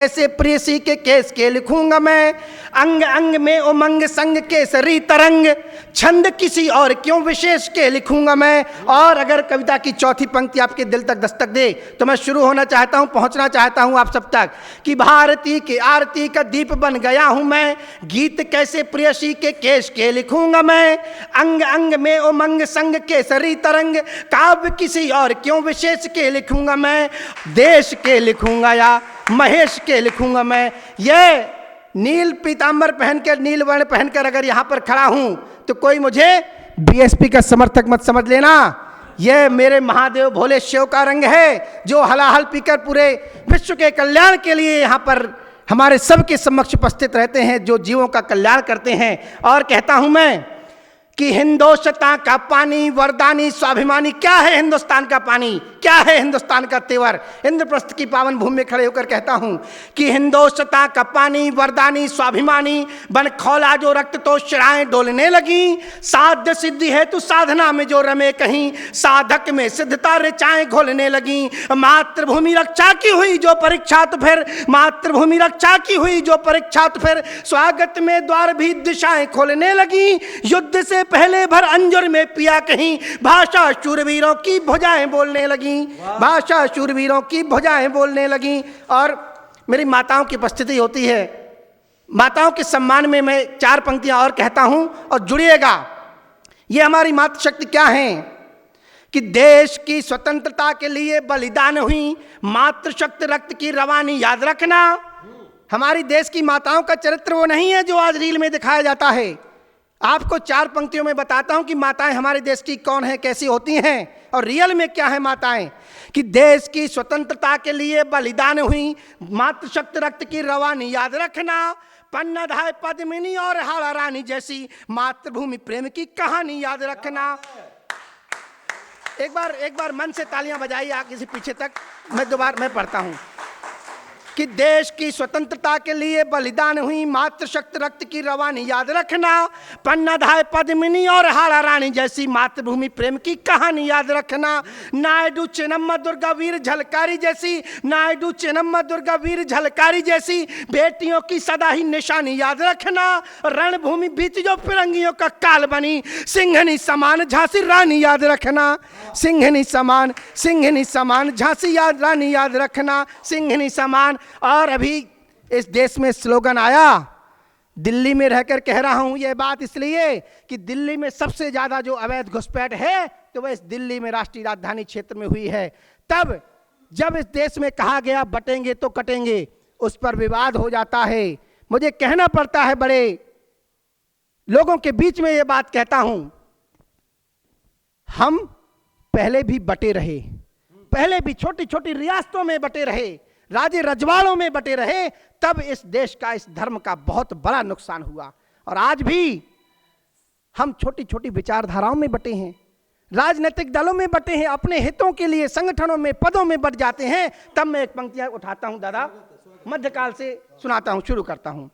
ऐसे प्रेयसी के केस के लिखूंगा मैं, अंग अंग में उमंग संग केसरी तरंग, छंद किसी और क्यों विशेष के लिखूंगा मैं। और अगर कविता की चौथी पंक्ति आपके दिल तक दस्तक दे तो मैं शुरू होना चाहता हूं, पहुंचना चाहता हूं आप सब तक कि भारती की आरती का दीप बन गया हूं मैं, गीत कैसे प्रेयसी के केस के लिखूंगा मैं, अंग अंग में उमंग संग केसरी तरंग, काव्य किसी और क्यों विशेष के लिखूंगा मैं, देश के लिखूंगा या महेश के लिखूंगा मैं। ये नील पीतांबर पहनकर, नील वर्ण पहनकर अगर यहां पर खड़ा हूं तो कोई मुझे बीएसपी का समर्थक मत समझ लेना। यह मेरे महादेव भोले शिव का रंग है जो हलाहल पीकर पूरे विश्व के कल्याण के लिए यहां पर हमारे सबके समक्ष उपस्थित रहते हैं, जो जीवों का कल्याण करते हैं। और कहता हूं मैं कि हिंदुस्तान का पानी वरदानी स्वाभिमानी। क्या है हिंदुस्तान का पानी, क्या है हिंदुस्तान का तेवर। इंद्रप्रस्थ की पावन भूमि में खड़े होकर कहता हूं कि हिंदुस्तान का पानी वरदानी स्वाभिमानी, बन खौला जो रक्त तो शिराएं डोलने लगी, साध्य सिद्धि है तू साधना में जो रमे कहीं, साधक में सिद्धता ऋचाएं घोलने लगी, मातृभूमि रक्षा की हुई जो परीक्षा तो फिर, मातृभूमि रक्षा की हुई जो परीक्षा तो फिर, स्वागत में द्वार भी दिशाएं खोलने लगी, युद्ध से पहले भर अंजुर में पिया कहीं, भाषा शूरवीरों की भुजाएं बोलने लगी, भाषा शूरवीरों की भुजाएं बोलने लगी। और मेरी माताओं की उपस्थिति होती है, माताओं के सम्मान में मैं चार पंक्तियां और कहता हूं और जुड़िएगा। ये हमारी मातृशक्ति क्या है कि देश की स्वतंत्रता के लिए बलिदान हुई मातृशक्ति रक्त की रवानी याद रखना। हमारी देश की माताओं का चरित्र वो नहीं है जो आज रील में दिखाया जाता है। आपको चार पंक्तियों में बताता हूं कि माताएं हमारे देश की कौन है, कैसी होती हैं और रियल में क्या है माताएं। कि देश की स्वतंत्रता के लिए बलिदान हुई मातृशक्ति रक्त की रवानी याद रखना, पन्नाधाय पद्मिनी और हाड़ा रानी जैसी मातृभूमि प्रेम की कहानी याद रखना। एक बार मन से तालियां बजाइए आप किसी पीछे तक। मैं पढ़ता हूं कि देश की स्वतंत्रता के लिए बलिदान हुई मातृशक्ति रक्त की रवानी याद रखना, पन्नाधाय पद्मिनी और हाड़ा रानी जैसी मातृभूमि प्रेम की कहानी याद रखना, नायडू चेन्नम्मा दुर्गा वीर झलकारी जैसी, नायडू चेन्नम्मा दुर्गा वीर झलकारी जैसी बेटियों की सदा ही निशानी याद रखना, रणभूमि बीच जो फिरंगियों का काल बनी, सिंहनी समान झांसी रानी याद रखना, सिंहनी समान झांसी रानी याद रखना, सिंहनी समान। और अभी इस देश में स्लोगन आया, दिल्ली में रहकर कह रहा हूं यह बात इसलिए कि दिल्ली में सबसे ज्यादा जो अवैध घुसपैठ है तो वह इस दिल्ली में राष्ट्रीय राजधानी क्षेत्र में हुई है। तब जब इस देश में कहा गया बटेंगे तो कटेंगे, उस पर विवाद हो जाता है। मुझे कहना पड़ता है, बड़े लोगों के बीच में यह बात कहता हूं, हम पहले भी बटे रहे, पहले भी छोटी छोटी रियासतों में बटे रहे, राज्य रजवाड़ों में बटे रहे, तब इस देश का, इस धर्म का बहुत बड़ा नुकसान हुआ। और आज भी हम छोटी छोटी विचारधाराओं में बटे हैं, राजनीतिक दलों में बटे हैं, अपने हितों के लिए संगठनों में पदों में बट जाते हैं। तब मैं एक पंक्तियां उठाता हूं दादा, मध्यकाल से सुनाता हूं, शुरू करता हूं,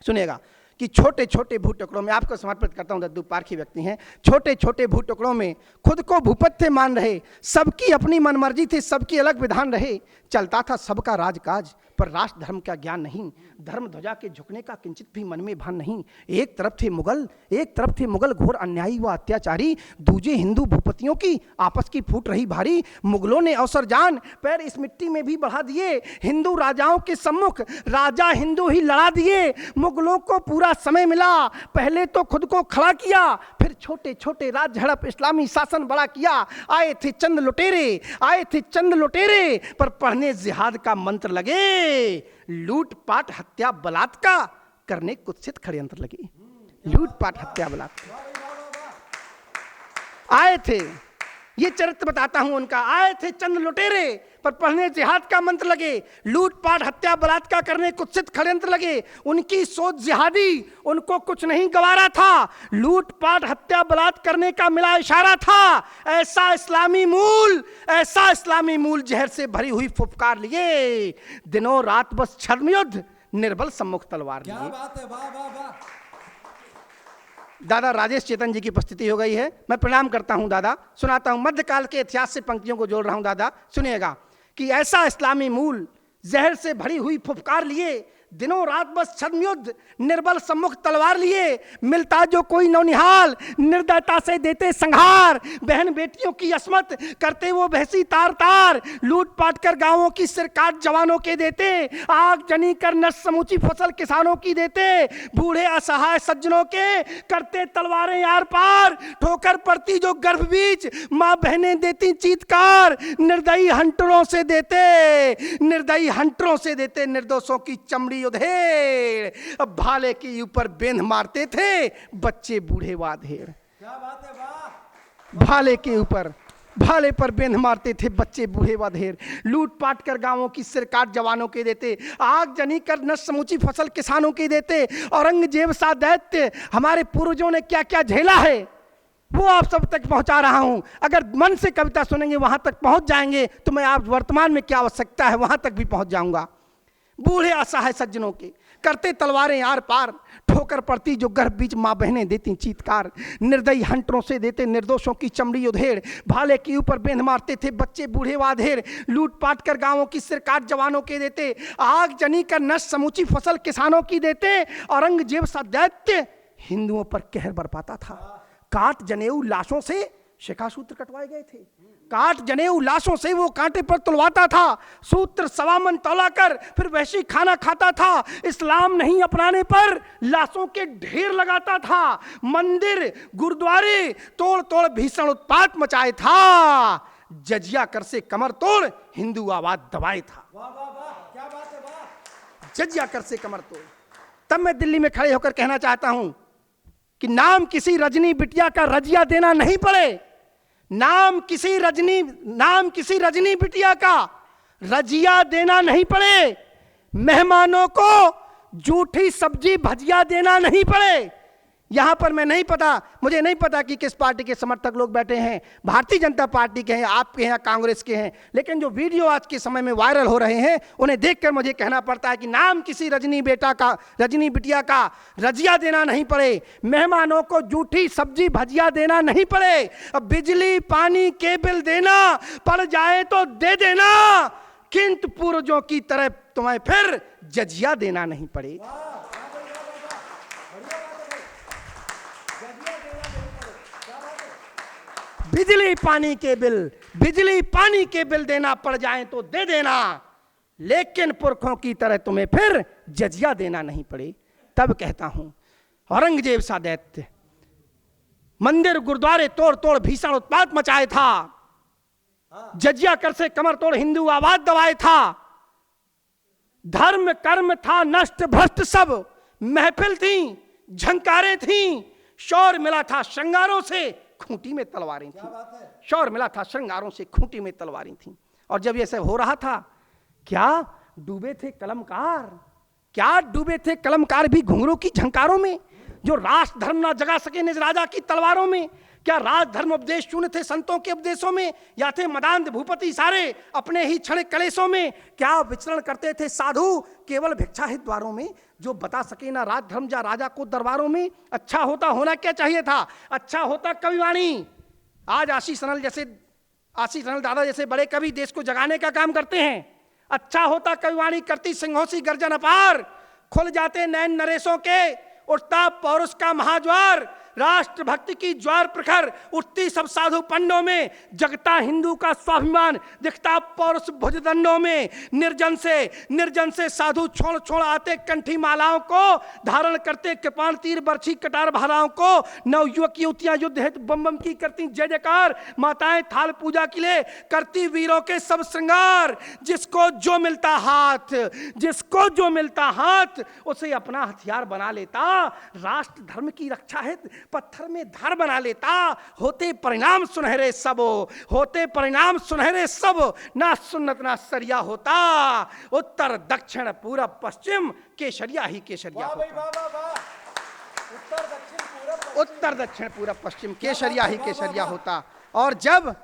सुनिएगा कि छोटे छोटे भू टुकड़ों में, आपको समर्पित करता हूं, दद्दू पारखी व्यक्ति हैं, छोटे छोटे भू टुकड़ों में खुद को भूपत्य मान रहे, सबकी अपनी मनमर्जी थी, सबकी अलग विधान रहे, चलता था सबका राजकाज, पर राष्ट्र धर्म का ज्ञान नहीं, धर्म ध्वजा के झुकने का किंचित भी मन में भान नहीं। एक तरफ थे मुगल घोर अन्यायी व अत्याचारी, दूजे हिंदू भूपतियों की आपस की फूट रही भारी, मुगलों ने अवसर जान पैर इस मिट्टी में भी बढ़ा दिए, हिंदू राजाओं के सम्मुख राजा हिंदू ही लड़ा दिए, मुगलों को पूरा समय मिला, पहले तो खुद को खड़ा किया, फिर छोटे छोटे राज झड़प इस्लामी शासन बड़ा किया, आए थे चंद लुटेरे पर पढ़ने जिहाद का मंत्र लगे, लूटपाट हत्या बलात्कार करने कुत्सित षड्यंत्र लगे, लूटपाट हत्या बलात्कार आए थे। ये चरित्र बताता हूं उनका, आए थे चंद लुटेरे पर पढ़ने जिहाद का मंत्र लगे, लूटपाट हत्या बलात्कार करने कुत्सित षड्यंत्र लगे, उनकी सोच जिहादी, उनको कुछ नहीं गवारा था, लूटपाट हत्या बलात्कार करने का मिला इशारा था, ऐसा इस्लामी मूल जहर से भरी हुई फुफकार लिए, दिनों रात बस छद्म युद्ध निर्बल सम्मुख तलवार लिए। क्या बात है, वाह वाह वाह। दादा राजेश चेतन जी की उपस्थिति हो गई है, मैं प्रणाम करता हूं दादा, सुनाता हूं, मध्यकाल के इतिहास से पंक्तियों को जोड़ रहा हूं दादा, सुनिएगा कि ऐसा इस्लामी मूल जहर से भरी हुई फुफकार लिए, दिनों रात बस छद्मयुद्ध, निर्बल सम्मुख तलवार लिए, मिलता जो कोई नौनिहाल, निर्दयता से देते संहार, बहन बेटियों की अस्मत करते वो भैंसी तार तार, लूट पाट कर गांवों की सिर काट जवानों के देते, आग जनी कर नष्ट समूची फसल किसानों की देते, बूढ़े असहाय सज्जनों के करते तलवारें आर पार, ठोकर पड़ती जो गर्भ बीच माँ बहनें देती चीत्कार, निर्दयी हंटरों से देते, निर्दयी हंटरों से देते निर्दोषों की चमड़ी उधेड़, अब भाले के ऊपर बेंध मारते थे बच्चे बूढ़े वाधेड़। क्या बात है, वाह। भाले के ऊपर, भाले पर बेंध मारते थे बच्चे बूढ़े वाधेड़, लूट पाट कर गांवों की सिर काट जवानों के देते, आग जनी कर नष्ट समूची फसल किसानों के देते। औरंगजेब सा दैत्य हमारे पूर्वजों ने क्या क्या झेला है वो आप सब तक पहुंचा रहा हूं। अगर मन से कविता सुनेंगे वहां तक पहुंच जाएंगे तो मैं आप वर्तमान में क्या आवश्यकता है वहां तक भी पहुंच जाऊंगा। बूढ़े असहाय सज्जनों के करते तलवारें आर पार, ठोकर पड़ती जो गर्भ बीच माँ बहनें देती चीत्कार, निर्दयी हंटरों से देते निर्दोषों की चमड़ी उधेड़, भाले के ऊपर बेंध मारते थे बच्चे बूढ़े वाधेड़, लूट पाट कर गांवों की सिर काट जवानों के देते, आग जनी कर नष्ट समूची फसल किसानों की देते। औरंगजेब सा दैत्य हिंदुओं पर कहर बरपाता था, काट जनेऊ लाशों से शिखा सूत्र कटवाए गए थे, काट जनेऊ लाशों से वो कांटे पर तुलवाता था, सूत्र सवा मन तौला कर फिर वैसी खाना खाता था, इस्लाम नहीं अपनाने पर लाशों के ढेर लगाता था, मंदिर गुरुद्वारे तोड़ तोड़ भीषण उत्पात मचाए था, जजिया कर से कमर तोड़ हिंदू आवाज दबाए था। वाह वाह वाह, क्या बात है, वाह। जजिया कर से कमर तोड़। तब मैं दिल्ली में खड़े होकर कहना चाहता हूं कि नाम किसी रजनी बिटिया का रजिया देना नहीं पड़े, नाम किसी रजनी बिटिया का रजिया देना नहीं पड़े, मेहमानों को जूठी सब्जी भजिया देना नहीं पड़े। यहां पर मुझे नहीं पता कि किस पार्टी के समर्थक लोग बैठे हैं, भारतीय जनता पार्टी के हैं, आपके हैं, कांग्रेस के हैं, लेकिन जो वीडियो आज के समय में वायरल हो रहे हैं उन्हें देखकर मुझे कहना पड़ता है कि नाम किसी रजनी बिटिया का रजिया देना नहीं पड़े, मेहमानों को जूठी सब्जी भजिया देना नहीं पड़े, अब बिजली पानी केबल देना पड़ जाए तो दे देना, किंतु पूर्वजों की तरह तुम्हें फिर जजिया देना नहीं पड़े। बिजली पानी के बिल देना पड़ जाए तो दे देना, लेकिन पुरखों की तरह तुम्हें फिर जजिया देना नहीं पड़े। तब कहता हूं औरंगजेब सा दैत्य मंदिर गुरुद्वारे तोड़ तोड़ भीषण उत्पात मचाए था, जजिया कर से कमर तोड़ हिंदू आवाज दबाए था, धर्म कर्म था नष्ट भ्रष्ट सब, महफिल थी झंकारे थी, शौर मिला था श्रृंगारों से खूंटी में तलवारें थी, शौर मिला था श्रृंगारों से खूंटी में तलवारें थी। और जब ये सब हो रहा था क्या डूबे थे कलमकार भी घुंघरू की झंकारों में, जो राष्ट्र धर्म ना जगा सके निज राजा की तलवारों में, क्या राज धर्म उपदेश शून्य थे संतों के उपदेशों में, या थे मदांध भूपति सारे अपने ही क्षण कलेशों में, क्या विचरण करते थे साधु केवल भिक्षा हित द्वारों में, जो बता सके ना राज धर्म जा राजा को दरबारों में। अच्छा होता होना क्या चाहिए था, अच्छा होता कविवाणी। आज आशीष अनल दादा जैसे बड़े कवि देश को जगाने का काम करते हैं, अच्छा होता कविवाणी करती सिंहों सी गर्जन अपार, खुल जाते नैन नरेशों के उठता पौरुष का महाज्वार, राष्ट्र भक्ति की ज्वार प्रखर उठती सब साधु पंडों में, जगता हिंदू का स्वाभिमान दिखता पौरुष भुजदंडों में, निर्जन से साधु छोड़ आते कंठी मालाओं को, धारण करते कृपाण तीर बरछी कटार भालाओं को, नवयुवक युवतियां युद्ध हेतु बम बम की करती जय जयकार, माताएं थाल पूजा के लिए करती वीरों के सब श्रृंगार, जिसको जो मिलता हाथ उसे अपना हथियार बना लेता, राष्ट्र धर्म की रक्षा है पत्थर में धार बना लेता, होते परिणाम सुनहरे सब, ना सुन्नत ना सरिया होता, उत्तर दक्षिण पूरब पश्चिम केसरिया ही केसरिया होता। उत्तर दक्षिण पूरब पश्चिम केसरिया ही केसरिया होता। और जब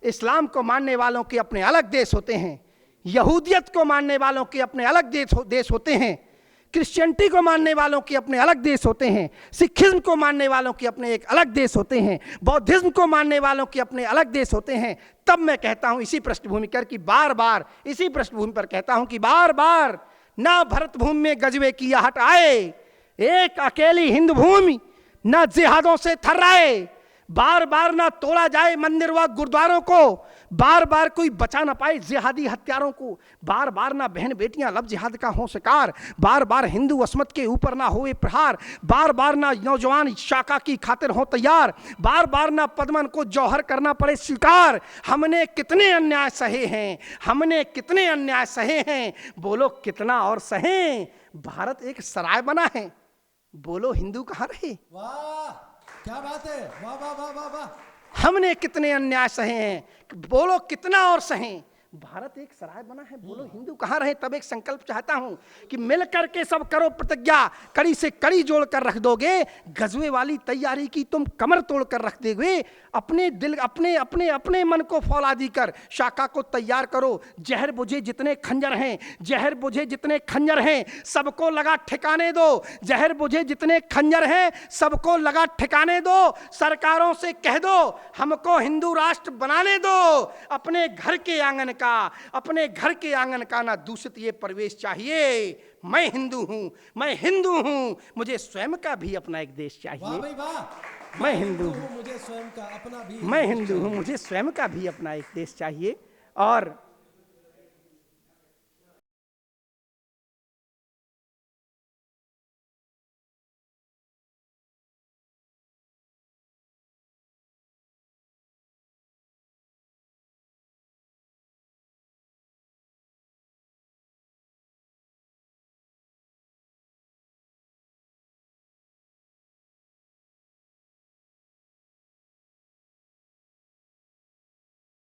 इस्लाम को मानने वालों के अपने अलग देश होते हैं, यहूदियत को मानने वालों के अपने अलग देश होते हैं, क्रिश्चियनिटी को मानने वालों के अपने अलग देश होते हैं, सिखिज्म को मानने वालों के अपने एक अलग देश होते हैं, बौद्धिज्म को मानने वालों के अपने अलग देश होते हैं। तब मैं कहता हूं इसी पृष्ठभूमि कर कि बार बार इसी पृष्ठभूमि पर कहता हूं कि बार बार ना भरत भूमि में गजबे की आहट आए, एक अकेली हिंद भूमि ना जिहादों से थर्राए, बार बार ना तोड़ा जाए मंदिर व गुरुद्वारों को, बार बार कोई बचा ना पाए जिहादी हत्यारों को, बार बार ना बहन बेटियां लब जिहाद का हो शिकार, बार बार हिंदू असमत के ऊपर ना होए प्रहार, बार बार ना नौजवान शाका की खातिर हो तैयार, बार बार ना पद्मन को जौहर करना पड़े स्वीकार। हमने कितने अन्याय सहे हैं, हमने कितने अन्याय सहे हैं, बोलो कितना और सहें। भारत एक सराय बना है, बोलो हिंदू कहाँ रहे। वाह क्या बात है, वाह वाह वाह वाह वाह। हमने कितने अन्याय सहे हैं, बोलो कितना और सहें। भारत एक सराय बना है, बोलो हिंदू कहाँ रहे। तब एक संकल्प चाहता हूं कि मिल करके सब करो प्रतिज्ञा, कड़ी से कड़ी जोड़ कर रख दोगे, गजवे वाली तैयारी की तुम कमर तोड़ कर रख दोगे। अपने दिल अपने अपने अपने मन को फौलादी कर शाका को तैयार करो। जहर बुझे जितने खंजर हैं, जहर बुझे जितने खंजर हैं, सबको लगा ठिकाने दो। जहर बुझे जितने खंजर हैं, सबको लगा ठिकाने दो। सरकारों से कह दो हमको हिंदू राष्ट्र बनाने दो। अपने घर के आंगन का, अपने घर के आंगन का ना दूषित ये परिवेश चाहिए। मैं हिंदू हूं, मैं हिंदू हूं, मुझे स्वयं का भी अपना एक देश वाह चाहिए। भाई वाह। मैं हिंदू हूं, मुझे स्वयं का अपना भी मैं हिंदू हूं, मुझे स्वयं का भी अपना एक देश चाहिए। और